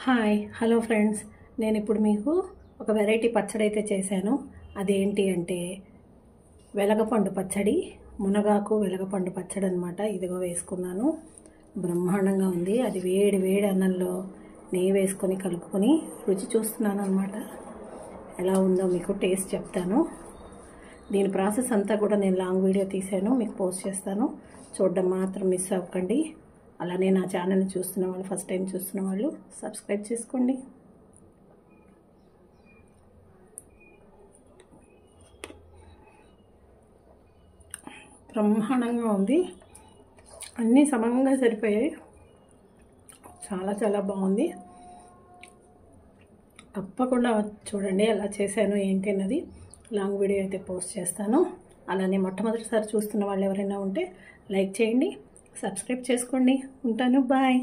Hi hello friends, నేను ఇప్పుడు మీకు ఒక వెరైటీ పచ్చడి అయితే చేశాను. అదేంటి అంటే వెలగపండు పచ్చడి, మునగాకు వెలగపండు పచ్చడి అనమాట. ఇదిగో వేసుకున్నాను, బ్రహ్మాండంగా ఉంది. అది వేడి వేడి అన్నంలో నెయ్యి వేసుకొని కలుపుకొని రుచి చూస్తున్నాను అనమాట. ఎలా ఉందో మీకు టేస్ట్ చెప్తాను. దీని ప్రాసెస్ అంతా కూడా నేను లాంగ్ వీడియో తీశాను, మీకు పోస్ట్ చేస్తాను. చూడడం మాత్రం మిస్ అవ్వకండి. అలానే నా ఛానల్ని చూస్తున్న వాళ్ళు, ఫస్ట్ టైం చూస్తున్న వాళ్ళు సబ్స్క్రైబ్ చేసుకోండి. బ్రహ్మాండంగా ఉంది, అన్నీ సమంగా సరిపోయాయి. చాలా చాలా బాగుంది. తప్పకుండా చూడండి ఎలా చేశాను ఏంటి అన్నది. లాంగ్ వీడియో అయితే పోస్ట్ చేస్తాను. అలానే మొట్టమొదటిసారి చూస్తున్న వాళ్ళు ఎవరైనా ఉంటే లైక్ చేయండి, సబ్స్క్రైబ్ చేసుకోండి. ఉంటాను, బాయ్.